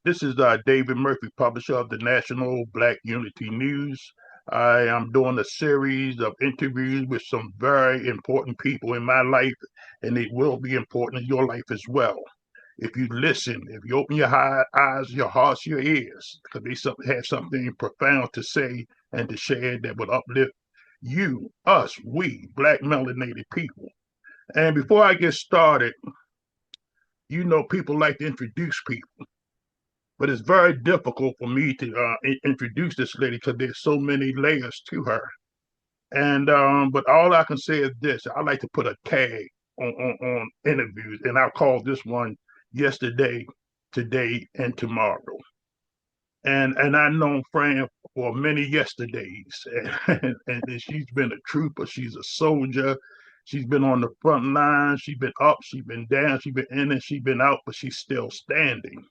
This is David Murphy, publisher of the National Black Unity News. I am doing a series of interviews with some very important people in my life, and it will be important in your life as well. If you listen, if you open your eyes, your hearts, your ears, because they have something profound to say and to share that will uplift you, us, we, Black melanated people. And before I get started, people like to introduce people, but it's very difficult for me to introduce this lady because there's so many layers to her. And but all I can say is this: I like to put a tag on interviews, and I'll call this one yesterday, today, and tomorrow. And I've known Fran for many yesterdays, and she's been a trooper. She's a soldier. She's been on the front line. She's been up. She's been down. She's been in and she's been out, but she's still standing.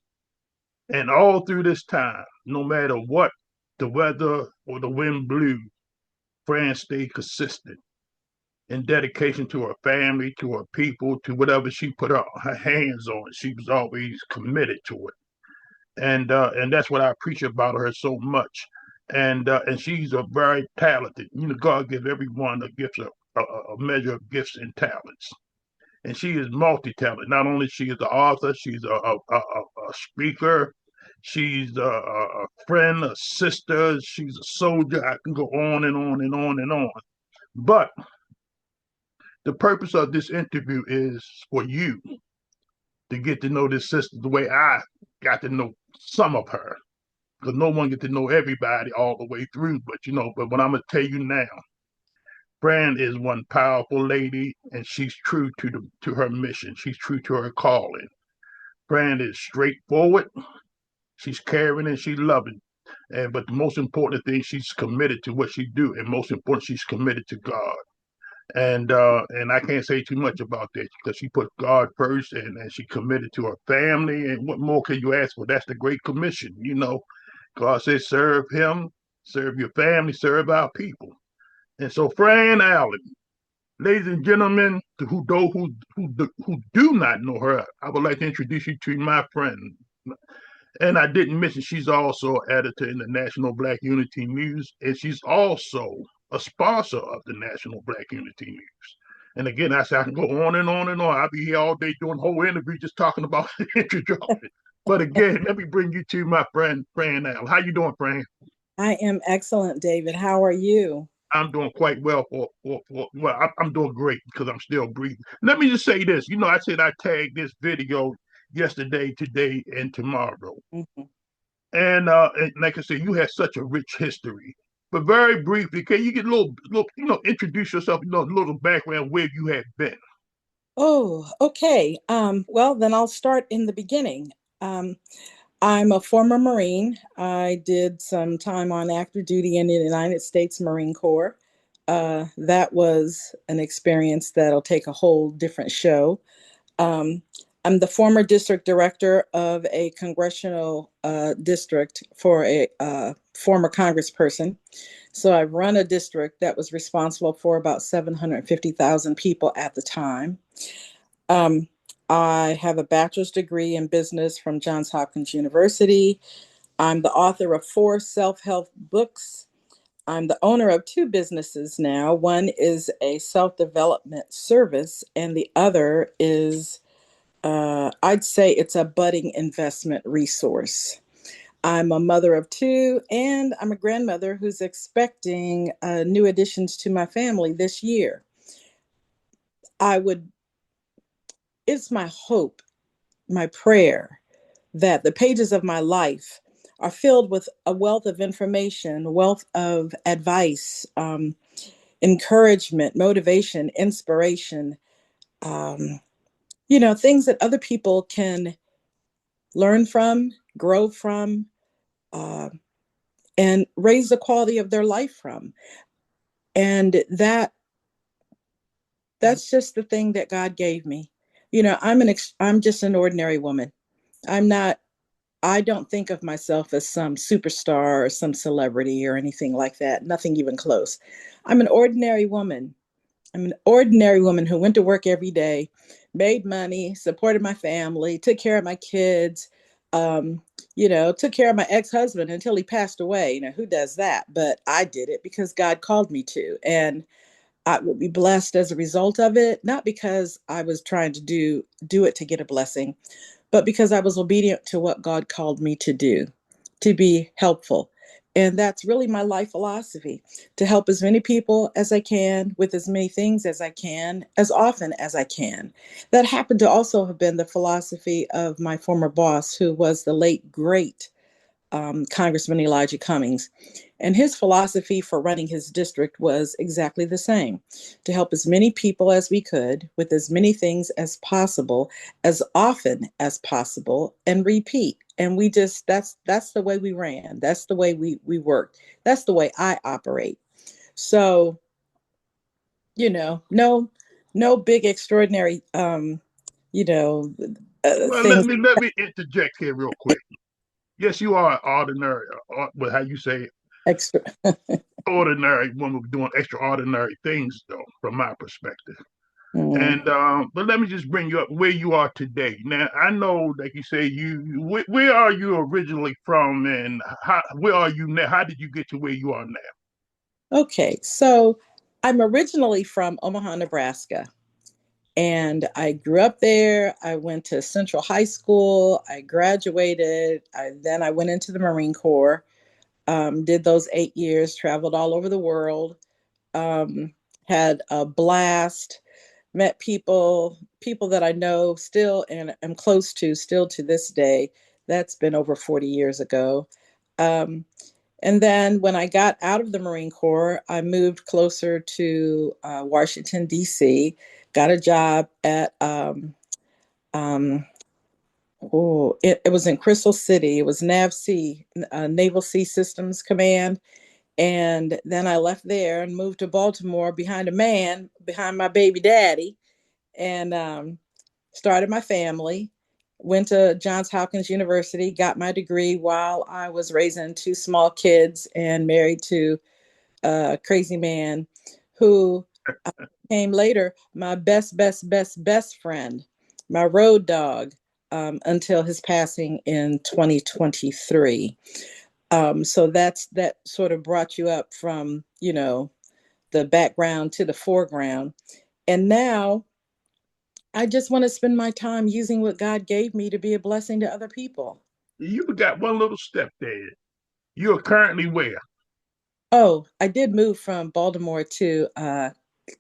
And all through this time, no matter what the weather or the wind blew, Fran stayed consistent in dedication to her family, to her people, to whatever she put her hands on. She was always committed to it. And that's what I appreciate about her so much. And she's a very talented. God gives everyone a measure of gifts and talents. And she is multi-talented. Not only she is an author, she's a speaker, she's a friend, a sister, she's a soldier. I can go on and on and on and on. But the purpose of this interview is for you to get to know this sister the way I got to know some of her. Because no one get to know everybody all the way through. But what I'm gonna tell you now, Fran is one powerful lady, and she's true to her mission. She's true to her calling. Fran is straightforward. She's caring and she's loving. But the most important thing, she's committed to what she do, and most important, she's committed to God. And I can't say too much about that because she put God first, and she committed to her family. And what more can you ask for? That's the Great Commission. God says, serve Him, serve your family, serve our people. And so, Fran Allen, ladies and gentlemen, who do not know her, I would like to introduce you to my friend. And I didn't mention she's also an editor in the National Black Unity News, and she's also a sponsor of the National Black Unity News. And again, I say I can go on and on and on. I'll be here all day doing a whole interview just talking about the introduction. But again, let me bring you to my friend Fran Allen. How you doing, Fran? I am excellent, David. How are you? I'm doing quite well I'm doing great because I'm still breathing. Let me just say this. I said I tagged this video yesterday, today, and tomorrow. Mhm. And like I said, you have such a rich history. But very briefly, can you get introduce yourself, a little background where you have been? Oh, okay. Well, then I'll start in the beginning. Um, I'm a former Marine. I did some time on active duty in the United States Marine Corps. That was an experience that'll take a whole different show. Um, I'm the former district director of a congressional district for a former congressperson. So I run a district that was responsible for about 750,000 people at the time. Um, I have a bachelor's degree in business from Johns Hopkins University. I'm the author of 4 self-help books. I'm the owner of 2 businesses now. One is a self-development service, and the other is, I'd say it's a budding investment resource. I'm a mother of 2, and I'm a grandmother who's expecting new additions to my family this year. I would, it's my hope, my prayer, that the pages of my life are filled with a wealth of information, a wealth of advice, encouragement, motivation, inspiration, um, things that other people can learn from, grow from, uh, and raise the quality of their life from. And that's just the thing that God gave me. I'm just an ordinary woman. I'm not I don't think of myself as some superstar or some celebrity or anything like that. Nothing even close. I'm an ordinary woman. I'm an ordinary woman who went to work every day, made money, supported my family, took care of my kids, um, took care of my ex-husband until he passed away. Who does that? But I did it because God called me to. And I will be blessed as a result of it, not because I was trying to do it to get a blessing, but because I was obedient to what God called me to do, to be helpful. And that's really my life philosophy, to help as many people as I can with as many things as I can, as often as I can. That happened to also have been the philosophy of my former boss, who was the late, great Congressman Elijah Cummings. And his philosophy for running his district was exactly the same, to help as many people as we could with as many things as possible, as often as possible, and repeat. And we just that's the way we ran. That's the way we worked. That's the way I operate. So, no big extraordinary you know Well, let things me let me interject here real quick. Yes, you are an ordinary, well, how you say it, extra. ordinary woman doing extraordinary things, though, from my perspective. Mm. And but let me just bring you up where you are today. Now I know, like you say, where are you originally from, and where are you now? How did you get to where you are now? Okay, so I'm originally from Omaha, Nebraska, and I grew up there. I went to Central High School. I graduated. Then I went into the Marine Corps, did those 8 years, traveled all over the world, um, had a blast, met people that I know still and am close to still to this day. That's been over 40 years ago. Um, and then when I got out of the Marine Corps, I moved closer to Washington, D.C., got a job at, it was in Crystal City. It was NAVC, Naval Sea Systems Command. And then I left there and moved to Baltimore behind a man, behind my baby daddy, and started my family. Went to Johns Hopkins University, got my degree while I was raising two small kids and married to a crazy man who came later my best friend, my road dog, until his passing in 2023. So that sort of brought you up from, the background to the foreground. And now I just want to spend my time using what God gave me to be a blessing to other people. You got one little step there. You are currently where? Oh, I did move from Baltimore to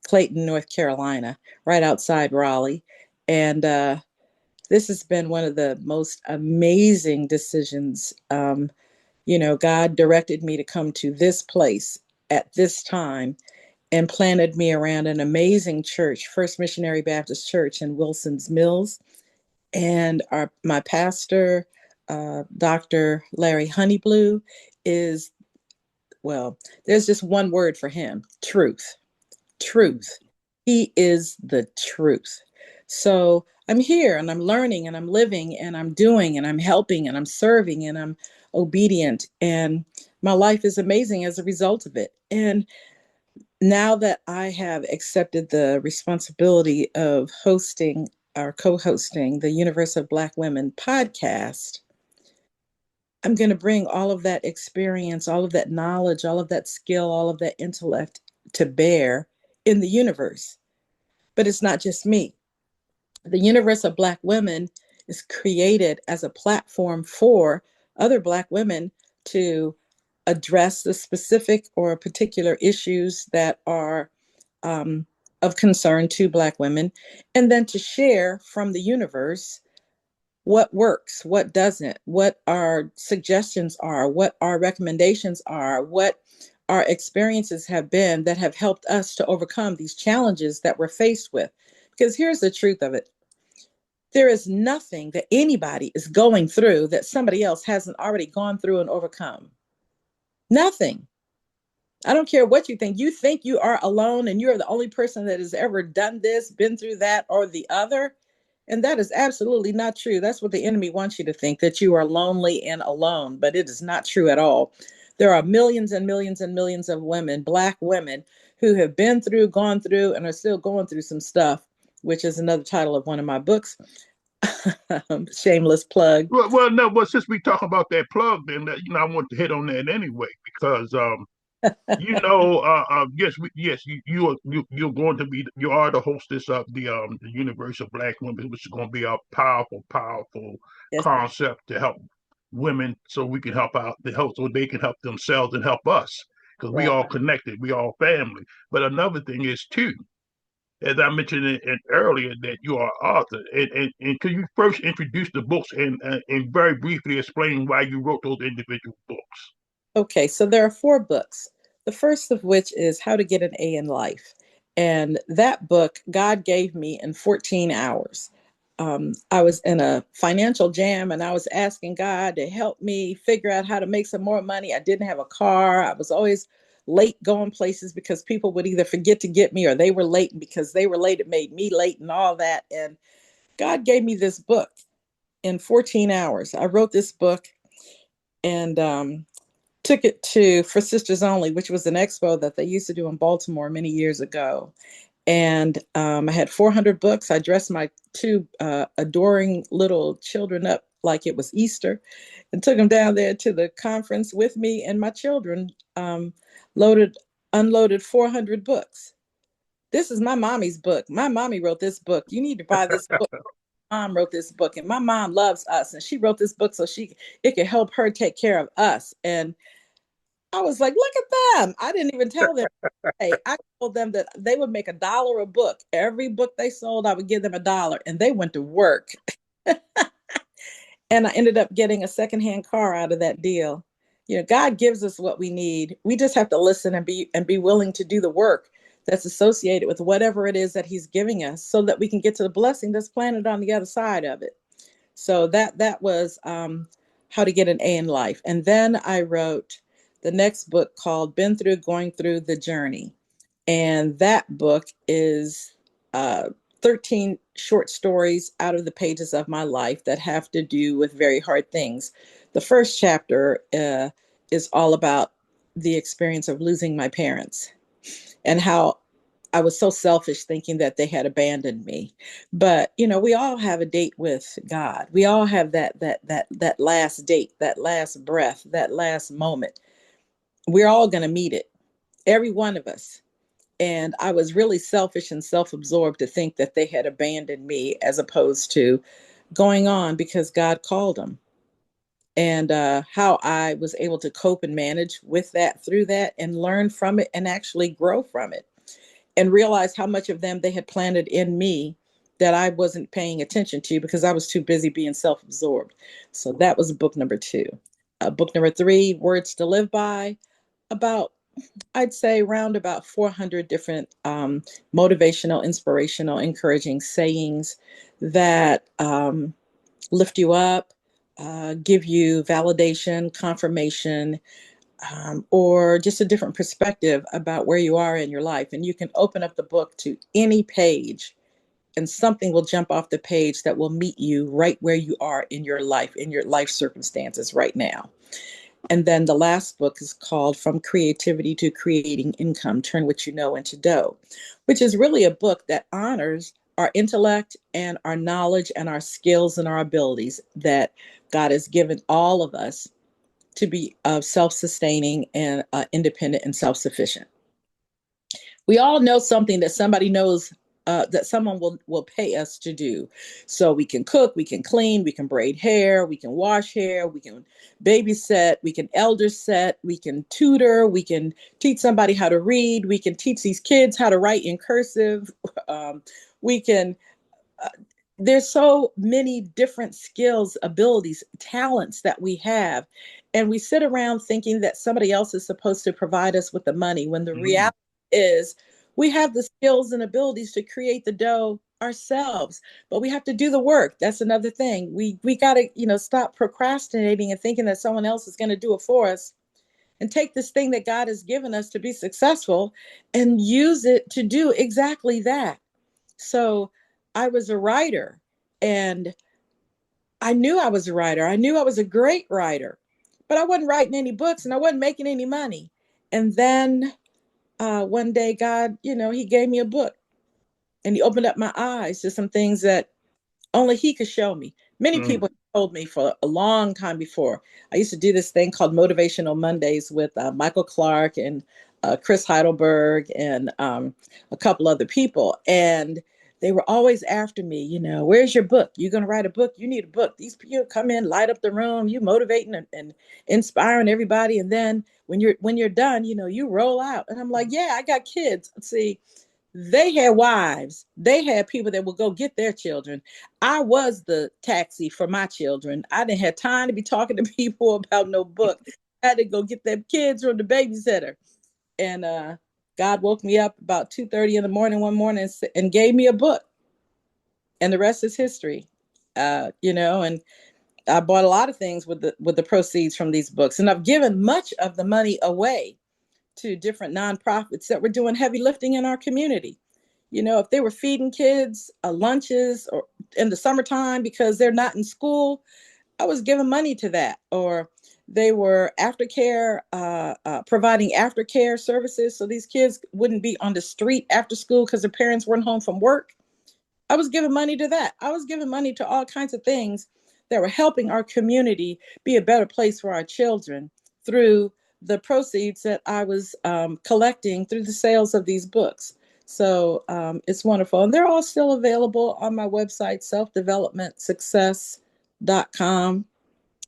Clayton, North Carolina, right outside Raleigh. And this has been one of the most amazing decisions. God directed me to come to this place at this time and planted me around an amazing church, First Missionary Baptist Church in Wilson's Mills. And my pastor, Dr. Larry Honeyblue, is, well, there's just one word for him: truth. Truth. He is the truth. So I'm here and I'm learning and I'm living and I'm doing and I'm helping and I'm serving and I'm obedient. And my life is amazing as a result of it. And now that I have accepted the responsibility of hosting or co hosting the Universe of Black Women podcast, I'm going to bring all of that experience, all of that knowledge, all of that skill, all of that intellect to bear in the universe. But it's not just me. The Universe of Black Women is created as a platform for other Black women to address the specific or particular issues that are um, of concern to Black women, and then to share from the universe what works, what doesn't, what our suggestions are, what our recommendations are, what our experiences have been that have helped us to overcome these challenges that we're faced with. Because here's the truth of it: there is nothing that anybody is going through that somebody else hasn't already gone through and overcome. Nothing. I don't care what you think. You think you are alone and you're the only person that has ever done this, been through that, or the other. And that is absolutely not true. That's what the enemy wants you to think, that you are lonely and alone, but it is not true at all. There are millions and millions and millions of women, Black women, who have been through, gone through, and are still going through some stuff, which is another title of one of my books. Shameless plug. Well, no, but since we talk about that plug, then I want to hit on that anyway because yes, yes, you're going to be you are the hostess of the Universal Black Women, which is going to be a powerful, powerful Yes. concept to help women, so we can help out the help so they can help themselves and help us because we Right. all connected, we all family. But another thing is too, as I mentioned earlier, that you are an author, and could you first introduce the books and very briefly explain why you wrote those individual books? Okay, so there are four books. The first of which is How to Get an A in Life. And that book God gave me in 14 hours. I was in a financial jam and I was asking God to help me figure out how to make some more money. I didn't have a car. I was always late going places because people would either forget to get me or they were late. And because they were late, it made me late and all that. And God gave me this book in 14 hours. I wrote this book and took it to For Sisters Only, which was an expo that they used to do in Baltimore many years ago. And I had 400 books. I dressed my two adoring little children up like it was Easter and took them down there to the conference with me. And my children loaded, unloaded 400 books. This is my mommy's book. My mommy wrote this book. You need to buy this book. Mom wrote this book, and my mom loves us, and she wrote this book so it could help her take care of us. And I was like, look at them. I didn't even tell them. Hey, I told them that they would make $1 a book. Every book they sold, I would give them $1. And they went to work. And I ended up getting a secondhand car out of that deal. You know, God gives us what we need. We just have to listen and be willing to do the work that's associated with whatever it is that He's giving us so that we can get to the blessing that's planted on the other side of it. So that was How to Get an A in Life. And then I wrote the next book called Been Through Going Through the Journey. And that book is 13 short stories out of the pages of my life that have to do with very hard things. The first chapter is all about the experience of losing my parents and how I was so selfish thinking that they had abandoned me. But, you know, we all have a date with God. We all have that last date, that last breath, that last moment. We're all going to meet it. Every one of us. And I was really selfish and self-absorbed to think that they had abandoned me as opposed to going on because God called them. And how I was able to cope and manage with that through that and learn from it and actually grow from it and realize how much of them they had planted in me that I wasn't paying attention to because I was too busy being self absorbed. So that was book number two. Book number three, Words to Live By, about, I'd say, around about 400 different motivational, inspirational, encouraging sayings that lift you up, give you validation, confirmation, or just a different perspective about where you are in your life. And you can open up the book to any page, and something will jump off the page that will meet you right where you are in your life circumstances right now. And then the last book is called From Creativity to Creating Income, Turn What You Know into Dough, which is really a book that honors our intellect and our knowledge and our skills and our abilities that God has given all of us to be self-sustaining and independent and self-sufficient. We all know something that somebody knows that someone will pay us to do. So we can cook, we can clean, we can braid hair, we can wash hair, we can babysit, we can elder set, we can tutor, we can teach somebody how to read, we can teach these kids how to write in cursive. We can there's so many different skills, abilities, talents that we have. And we sit around thinking that somebody else is supposed to provide us with the money when the Mm, reality is we have the skills and abilities to create the dough ourselves, but we have to do the work. That's another thing. We got to, stop procrastinating and thinking that someone else is going to do it for us and take this thing that God has given us to be successful and use it to do exactly that. So I was a writer and I knew I was a writer. I knew I was a great writer, but I wasn't writing any books and I wasn't making any money. And then one day, God, He gave me a book and He opened up my eyes to some things that Only he could show me. Many Mm. people told me for a long time before. I used to do this thing called Motivational Mondays with Michael Clark and Chris Heidelberg and a couple other people. And they were always after me, where's your book? You're going to write a book? You need a book. These people come in, light up the room, you motivating and inspiring everybody. And then when you're done, you roll out. And I'm like, yeah, I got kids. See, they had wives. They had people that would go get their children. I was the taxi for my children. I didn't have time to be talking to people about no book. I had to go get their kids from the babysitter. And God woke me up about 2:30 in the morning one morning and gave me a book. And the rest is history. And I bought a lot of things with the proceeds from these books. And I've given much of the money away to different nonprofits that were doing heavy lifting in our community. If they were feeding kids lunches or in the summertime because they're not in school, I was giving money to that. Or they were aftercare, providing aftercare services so these kids wouldn't be on the street after school because their parents weren't home from work. I was giving money to that. I was giving money to all kinds of things that were helping our community be a better place for our children through the proceeds that I was collecting through the sales of these books. So it's wonderful. And they're all still available on my website, selfdevelopmentsuccess.com.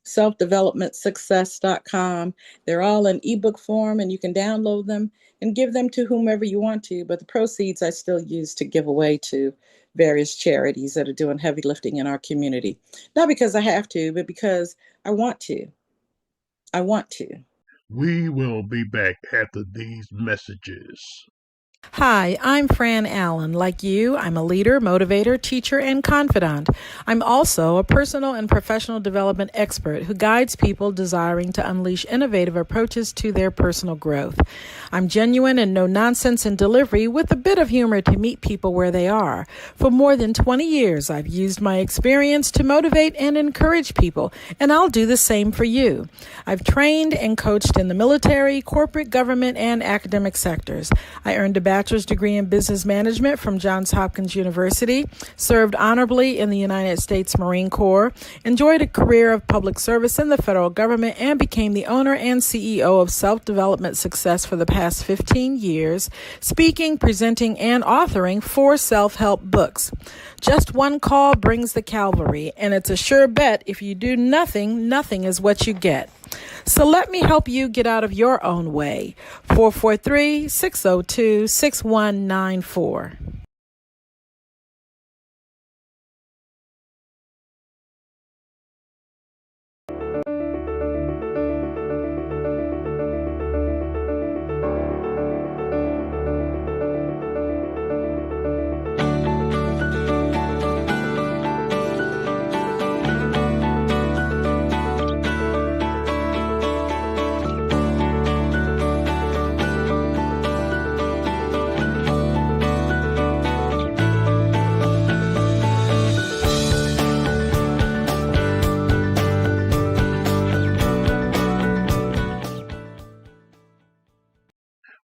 Selfdevelopmentsuccess.com. They're all in ebook form and you can download them and give them to whomever you want to. But the proceeds I still use to give away to various charities that are doing heavy lifting in our community. Not because I have to, but because I want to. I want to. We will be back after these messages. Hi, I'm Fran Allen. Like you, I'm a leader, motivator, teacher, and confidant. I'm also a personal and professional development expert who guides people desiring to unleash innovative approaches to their personal growth. I'm genuine and no nonsense in delivery with a bit of humor to meet people where they are. For more than 20 years, I've used my experience to motivate and encourage people, and I'll do the same for you. I've trained and coached in the military, corporate, government, and academic sectors. I earned a bachelor's degree in business management from Johns Hopkins University, served honorably in the United States Marine Corps, enjoyed a career of public service in the federal government, and became the owner and CEO of Self-Development Success for the past 15 years, speaking, presenting, and authoring 4 self-help books. Just one call brings the cavalry, and it's a sure bet if you do nothing, nothing is what you get. So let me help you get out of your own way. 443-602-6194.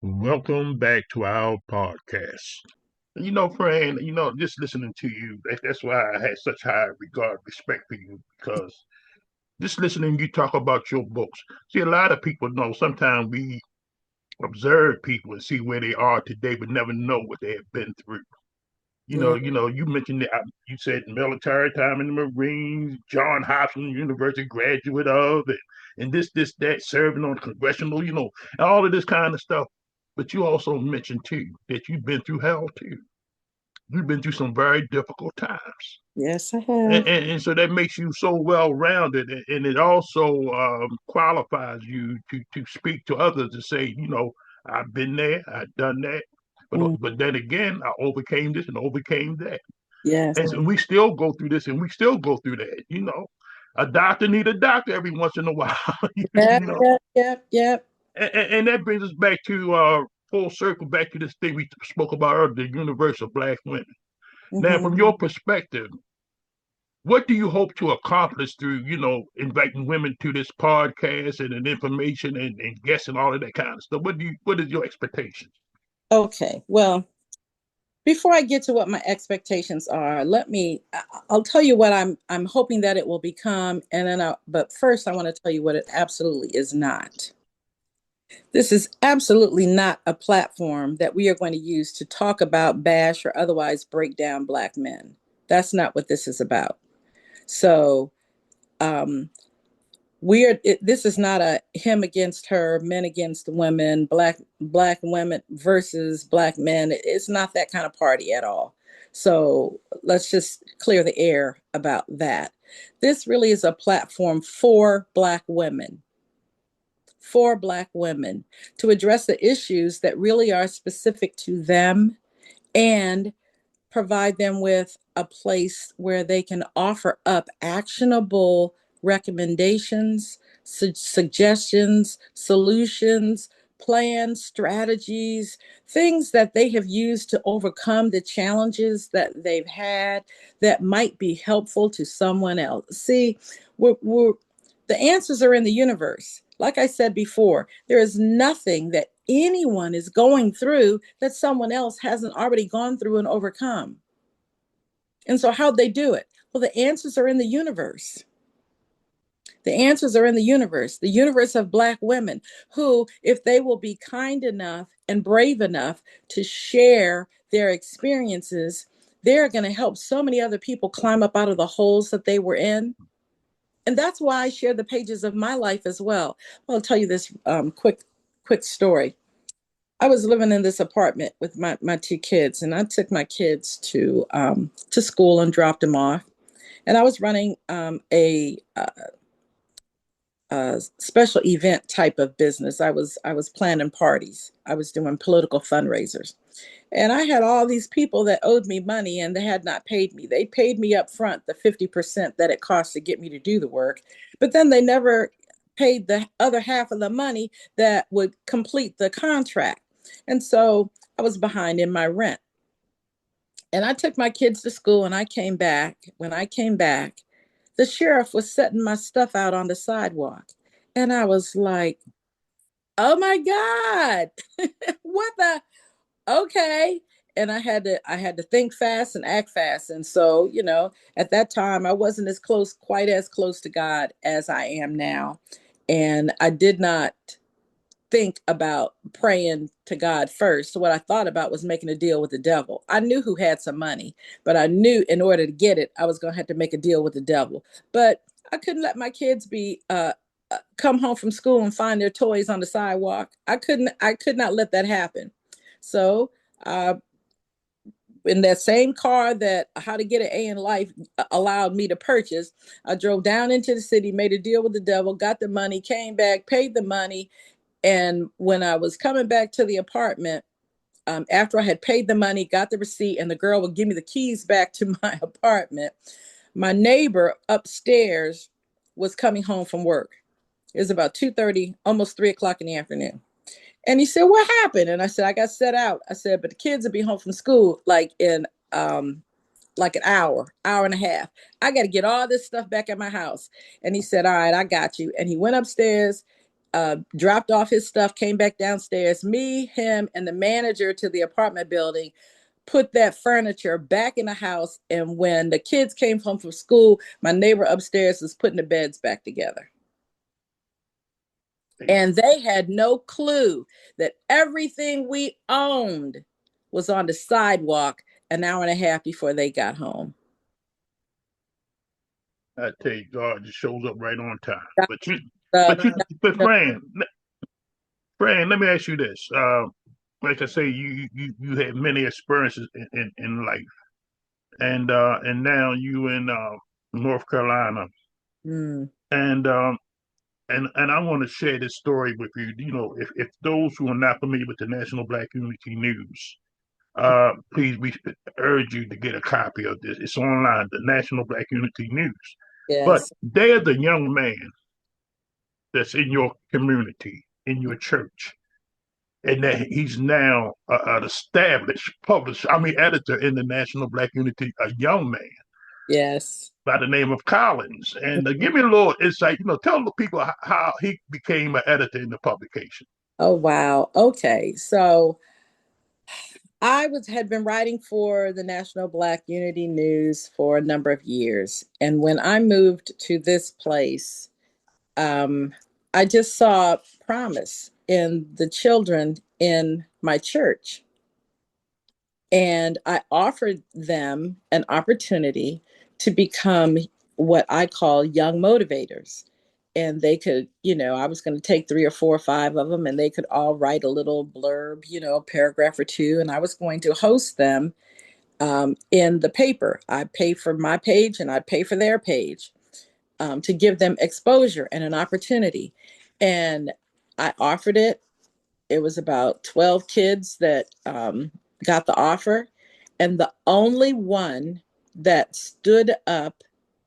Welcome back to our podcast. Fran, just listening to you, that's why I had such high regard, respect for you, because just listening you talk about your books. See, a lot of people know sometimes we observe people and see where they are today, but never know what they have been through. Yeah. You mentioned that you said military time in the Marines, John Hopkins University graduate of, and that, serving on the congressional, and all of this kind of stuff. But you also mentioned too that you've been through hell too. You've been through some very difficult times. Yes, I And, have. and, and so that makes you so well rounded, and it also qualifies you to speak to others to say, I've been there, I've done that, Mm, but then again, I overcame this and overcame that, yes. and so we still go through this and we still go through that. A doctor need a doctor every once in a while, Yep, you know, yep, yep, yep. and that brings us back to full circle back to this thing we spoke about earlier, the universe of Black women. Now, Hmm. from your perspective, what do you hope to accomplish through, inviting women to this podcast and information and guests and all of that kind of stuff? What is your expectations? Okay. Well, before I get to what my expectations are, I'll tell you what I'm hoping that it will become, and then but first I want to tell you what it absolutely is not. This is absolutely not a platform that we are going to use to talk about, bash, or otherwise break down Black men. That's not what this is about. So, um, this is not a him against her, men against women, black women versus Black men. It's not that kind of party at all. So let's just clear the air about that. This really is a platform for Black women to address the issues that really are specific to them, and provide them with a place where they can offer up actionable recommendations, suggestions, solutions, plans, strategies, things that they have used to overcome the challenges that they've had that might be helpful to someone else. See, the answers are in the universe. Like I said before, there is nothing that anyone is going through that someone else hasn't already gone through and overcome. And so, how'd they do it? Well, the answers are in the universe. The answers are in the universe of Black women who, if they will be kind enough and brave enough to share their experiences, they're going to help so many other people climb up out of the holes that they were in. And that's why I share the pages of my life as well. I'll tell you this quick story. I was living in this apartment with my two kids, and I took my kids to school and dropped them off. And I was running a special event type of business. I was planning parties. I was doing political fundraisers. And I had all these people that owed me money and they had not paid me. They paid me up front the 50% that it cost to get me to do the work, but then they never paid the other half of the money that would complete the contract. And so I was behind in my rent. And I took my kids to school and I came back. When I came back, the sheriff was setting my stuff out on the sidewalk. And I was like, oh my God, what the okay. And I had to think fast and act fast. And so, at that time I wasn't quite as close to God as I am now. And I did not think about praying to God first. So what I thought about was making a deal with the devil. I knew who had some money, but I knew in order to get it, I was going to have to make a deal with the devil. But I couldn't let my kids be come home from school and find their toys on the sidewalk. I could not let that happen. So uh, in that same car that How to Get an A in Life allowed me to purchase, I drove down into the city, made a deal with the devil, got the money, came back, paid the money. And when I was coming back to the apartment, after I had paid the money, got the receipt, and the girl would give me the keys back to my apartment, my neighbor upstairs was coming home from work. It was about 2:30, almost 3 o'clock in the afternoon. And he said, what happened? And I said, I got set out. I said, but the kids will be home from school like an hour and a half. I got to get all this stuff back at my house. And he said, all right, I got you. And he went upstairs, dropped off his stuff, came back downstairs. Me, him, and the manager to the apartment building put that furniture back in the house. And when the kids came home from school, my neighbor upstairs was putting the beds back together. And they had no clue that everything we owned was on the sidewalk an hour and a half before they got home. I tell you, God just shows up right on time. That, But you, uh, but you, but Fran, let me ask you this. Like I say, you had many experiences in life, and now you in North Carolina, mm, and and I want to share this story with you. You know, if those who are not familiar with the National Black Unity News, please, we urge you to get a copy of this. It's online, the National Black Unity News. But yes, they're the young man that's in your community, in your church, and that he's now an established publisher, editor in the National Black Unity, a young man yes. by the name of Collins. And give me a little insight, tell the people how he became an editor in the publication. Oh, wow. Okay. So I was had been writing for the National Black Unity News for a number of years, and when I moved to this place, um, I just saw promise in the children in my church. And I offered them an opportunity to become what I call young motivators. And they could, I was going to take 3 or 4 or 5 of them, and they could all write a little blurb, a paragraph or two. And I was going to host them in the paper. I pay for my page and I pay for their page to give them exposure and an opportunity. And I offered it. It was about 12 kids that got the offer. And the only one that stood up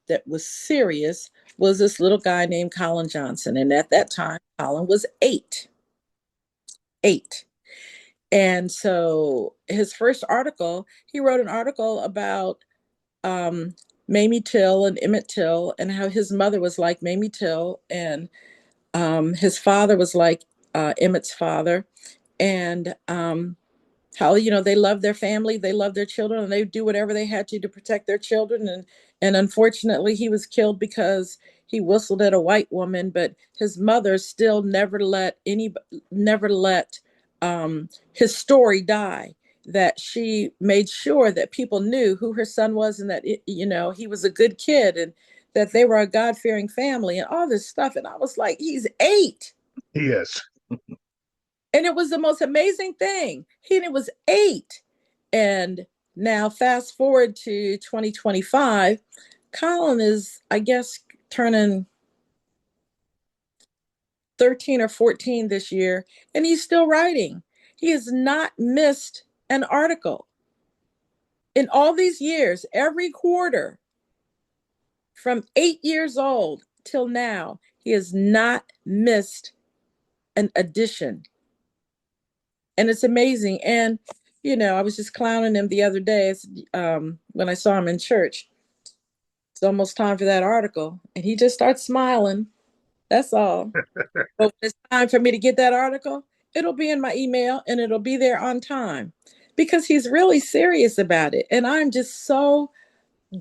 that was serious was this little guy named Colin Johnson. And at that time, Colin was 8. 8. And so his first article, he wrote an article about Mamie Till and Emmett Till and how his mother was like Mamie Till and his father was like Emmett's father. And how they love their family, they love their children, and they do whatever they had to protect their children. And unfortunately, he was killed because he whistled at a white woman. But his mother still never let his story die. That she made sure that people knew who her son was, and that he was a good kid, and that they were a God-fearing family, and all this stuff. And I was like, he's 8. Yes. And it was the most amazing thing. He was 8. And now fast forward to 2025, Colin is, I guess, turning 13 or 14 this year, and he's still writing. He has not missed an article. In all these years, every quarter, from 8 years old till now, he has not missed an edition. And it's amazing. And I was just clowning him the other day when I saw him in church. It's almost time for that article, and he just starts smiling. That's all. But when it's time for me to get that article, it'll be in my email and it'll be there on time because he's really serious about it. And I'm just so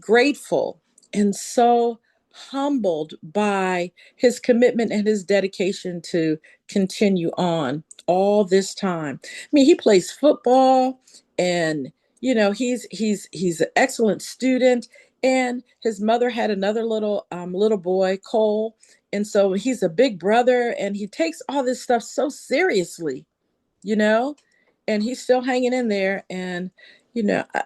grateful and so humbled by his commitment and his dedication to continue on all this time. I mean, he plays football, and he's an excellent student. And his mother had another little boy, Cole, and so he's a big brother, and he takes all this stuff so seriously, you know, and he's still hanging in there. And you know, I,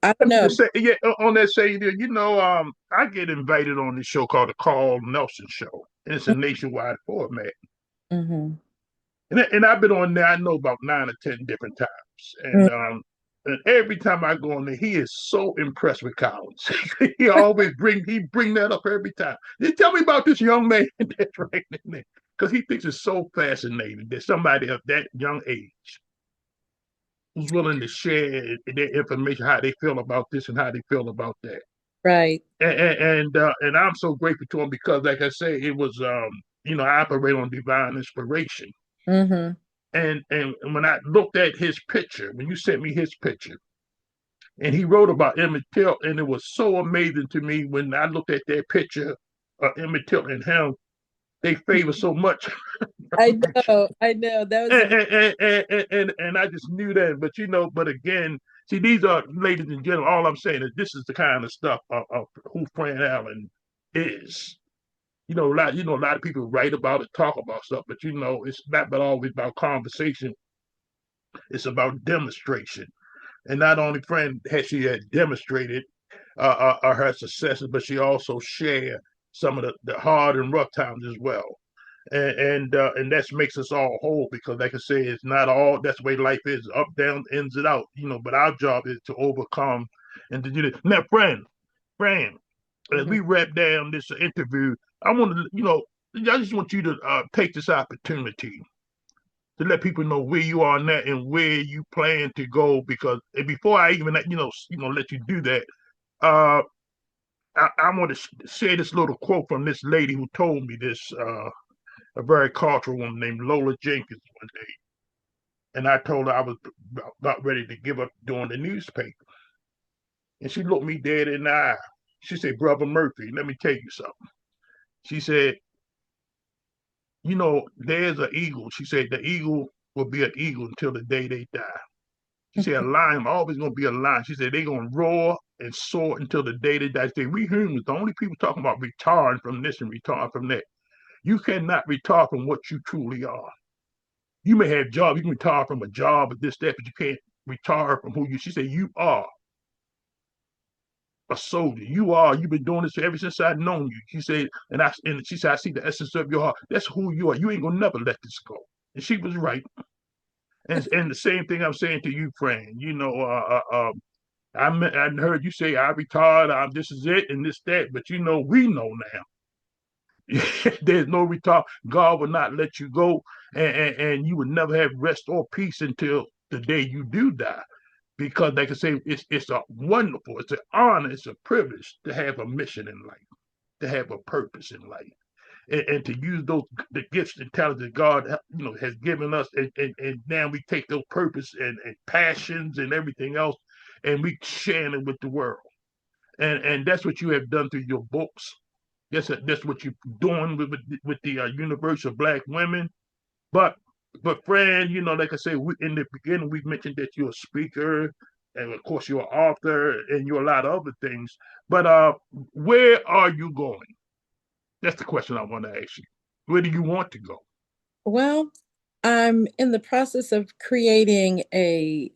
I don't Let me know. just say, yeah, on that say there, I get invited on this show called the Carl Nelson Show, and it's a nationwide format. Mm-hmm. And I've been on there, I know about 9 or 10 different times, and every time I go on there, he is so impressed with Collins. He always bring that up every time. They tell me about this young man that's right in there, because he thinks it's so fascinating that somebody of that young age who's willing to share their information, how they feel about this and how they feel about that. Right. And I'm so grateful to him because, like I say, it was I operate on divine inspiration. Mm-hmm. And when I looked at his picture, when you sent me his picture, and he wrote about Emmett Till, and it was so amazing to me when I looked at that picture of Emmett Till and him, they favor so much. I know. That was and, and I just knew that. But again, see, these are, ladies and gentlemen, all I'm saying is this is the kind of stuff of who Fran Allen is. A lot of people write about it, talk about stuff, but it's not but always about conversation. It's about demonstration. And not only Fran has she had demonstrated her successes, but she also shared some of the hard and rough times as well. And that makes us all whole because, like I say, it's not all. That's the way life is: up, down, ins and out. But our job is to overcome and to do that. Now, Fran, as mm-hmm. we wrap down this interview, I want to, I just want you to take this opportunity to let people know where you are now and where you plan to go. Because before I even, let you do that, uh, I want to share this little quote from this lady who told me this. A very cultural woman named Lola Jenkins one day. And I told her I was about ready to give up doing the newspaper. And she looked me dead in the eye. She said, Brother Murphy, let me tell you something. She said, you know, there's an eagle. She said, the eagle will be an eagle until the day they die. She said, a lion always going to be a lion. She said, they're going to roar and soar until the day they die. She said, we humans, the only people talking about retiring from this and retiring from that. You cannot retire from what you truly are. You may have jobs, you can retire from a job or this, that, but you can't retire from who you. She said, you are a soldier. You've been doing this ever since I've known you. And she said, I see the essence of your heart. That's who you are. You ain't gonna never let this go. And she was right. And the same thing I'm saying to you, Fran. I heard you say I retired. This is it, and this that. But we know now. There's no retire. God will not let you go, and you will never have rest or peace until the day you do die. Because, like I say, it's a wonderful, it's an honor, it's a privilege to have a mission in life, to have a purpose in life, and to use the gifts and talents that God has given us, and now we take those purpose and passions and everything else, and we share it with the world, and that's what you have done through your books. That's what you're doing with the Universal Black Women. But but Fran, like I said, in the beginning we mentioned that you're a speaker, and of course you're an author, and you're a lot of other things. But where are you going? That's the question I want to ask you. Where do you want to go? Well, I'm in the process of creating a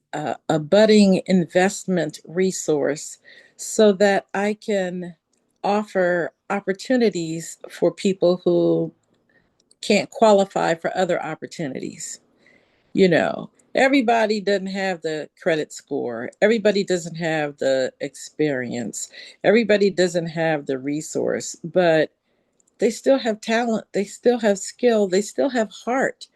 budding investment resource so that I can offer opportunities for people who can't qualify for other opportunities. Everybody doesn't have the credit score. Everybody doesn't have the experience. Everybody doesn't have the resource, but they still have talent. They still have skill. They still have heart.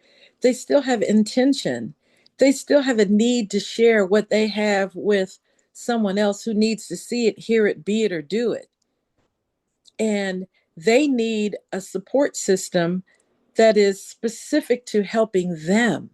They still have intention. They still have a need to share what they have with someone else who needs to see it, hear it, be it, or do it. And they need a support system that is specific to helping them.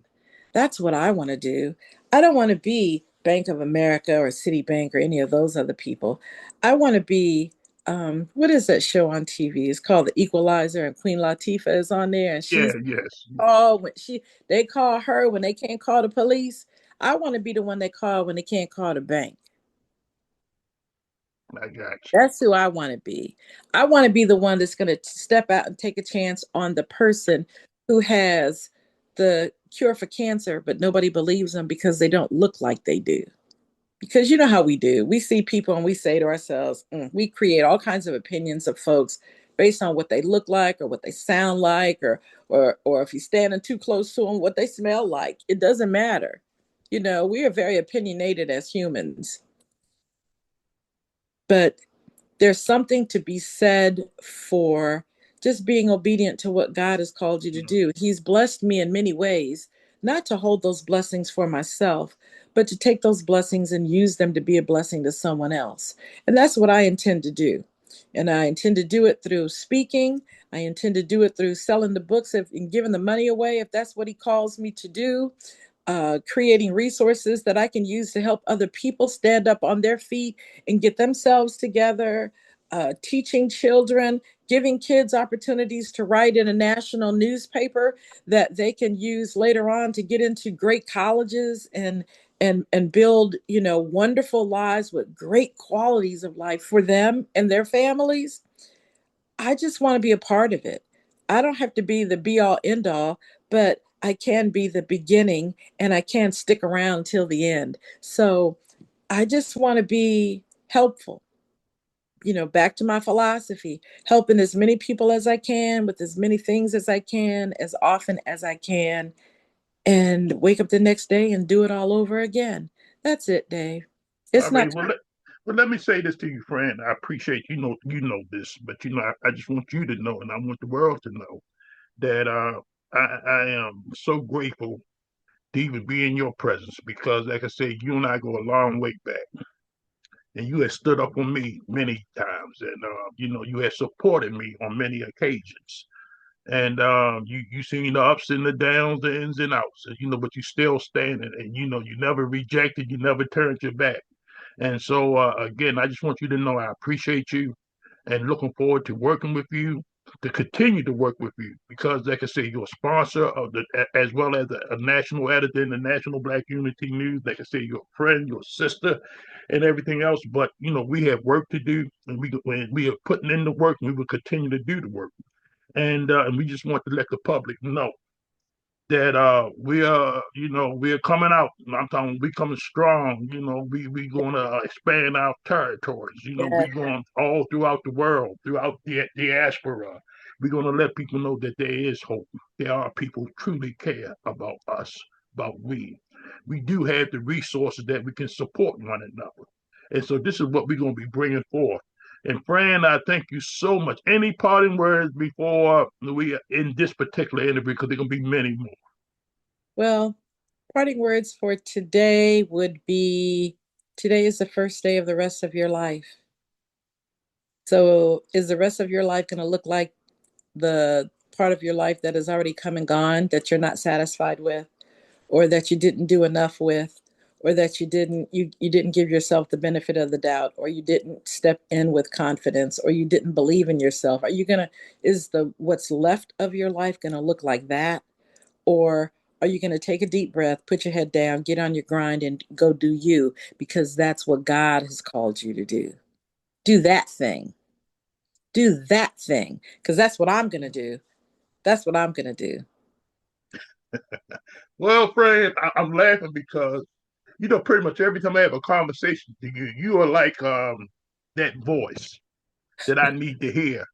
That's what I want to do. I don't want to be Bank of America or Citibank or any of those other people. I want to be, what is that show on TV? It's called The Equalizer, and Queen Latifah is on there, and Yeah, she's yes, when they call her when they can't call the police. I want to be the one they call when they can't call the bank. I got That's who I want to be. I want to be the one that's going to step out and take a chance on the person who has the cure for cancer, but nobody believes them because they don't look like they do. Because you know how we do. We see people and we say to ourselves, we create all kinds of opinions of folks based on what they look like or what they sound like, or if you're standing too close to them, what they smell like. It doesn't matter. We are very opinionated as humans. But there's something to be said for just being obedient to what God has called you to you. do. He's blessed me in many ways, not to hold those blessings for myself, but to take those blessings and use them to be a blessing to someone else. And that's what I intend to do. And I intend to do it through speaking. I intend to do it through selling the books and giving the money away if that's what he calls me to do, creating resources that I can use to help other people stand up on their feet and get themselves together, teaching children, giving kids opportunities to write in a national newspaper that they can use later on to get into great colleges and build, wonderful lives with great qualities of life for them and their families. I just want to be a part of it. I don't have to be the be all end all, but I can be the beginning and I can stick around till the end. So I just want to be helpful. Back to my philosophy, helping as many people as I can with as many things as I can, as often as I can, and wake up the next day and do it all over again. That's it, Dave. All It's right. not. Let me say this to you, Fran. I appreciate you know this, but I just want you to know, and I want the world to know that I am so grateful to even be in your presence because, like I said, you and I go a long way back, and you have stood up for me many times, and you have supported me on many occasions. And you seen the ups and the downs, the ins and outs, but you still standing, and you never rejected, you never turned your back. And so again, I just want you to know I appreciate you, and looking forward to working with you, to continue to work with you, because like I say, you're a sponsor of as well as a national editor in the National Black Unity News. Like I say, you're a friend, you're a sister, and everything else. But we have work to do, and we are putting in the work, and we will continue to do the work. And we just want to let the public know that we are coming out. I'm talking we coming strong. We gonna expand our territories. Yeah. We going all throughout the world, throughout the diaspora. We're gonna let people know that there is hope. There are people who truly care about us, about we. We do have the resources that we can support one another, and so this is what we're gonna be bringing forth. And Fran, I thank you so much. Any parting words before we in this particular interview, because there gonna be many more. Well, parting words for today would be today is the first day of the rest of your life. So, is the rest of your life going to look like the part of your life that has already come and gone that you're not satisfied with, or that you didn't do enough with, or that you didn't give yourself the benefit of the doubt, or you didn't step in with confidence, or you didn't believe in yourself? Are you going to is the what's left of your life going to look like that? Or are you going to take a deep breath, put your head down, get on your grind, and go do you? Because that's what God has called you to do. Do that thing. Do that thing. Because that's what I'm going to do. That's what I'm going to do. Well, Fran, I'm laughing because pretty much every time I have a conversation to you, you are like that voice that I need to hear,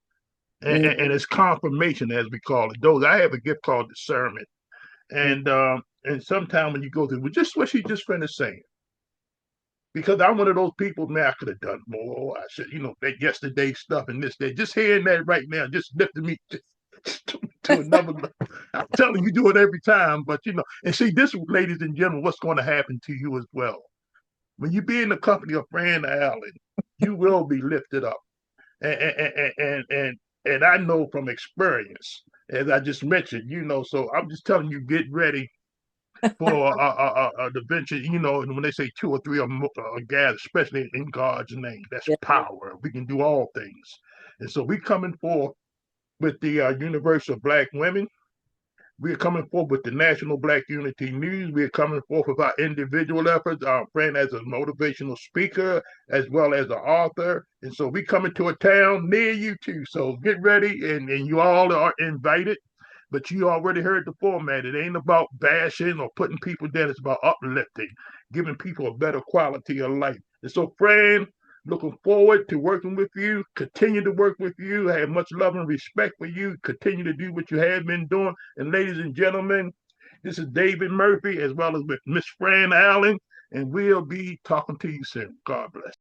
and, Mm. and it's confirmation, as we call it. Those I have a gift called discernment, and sometimes when you go through, well, just what she just finished saying, because I'm one of those people, man, I could have done more. I should, that yesterday stuff and this day. Just hearing that right now just lifted me to another level. I'm telling you, do it every time, but and see this, ladies and gentlemen, what's going to happen to you as well. When you be in the company of Fran Allen, you will be lifted up. And I know from experience, as I just mentioned, so I'm just telling you, get ready for the venture, and when they say two or three are gathered, especially in God's name, that's Yeah. power. We can do all things. And so we coming forth with the Universal Black Women. We're coming forth with the National Black Unity News. We're coming forth with our individual efforts. Our friend as a motivational speaker, as well as an author. And so we coming to a town near you too. So get ready, and you all are invited. But you already heard the format. It ain't about bashing or putting people down. It's about uplifting, giving people a better quality of life. And so, Fran, looking forward to working with you. Continue to work with you. I have much love and respect for you. Continue to do what you have been doing. And ladies and gentlemen, this is David Murphy, as well as with Miss Fran Allen, and we'll be talking to you soon. God bless.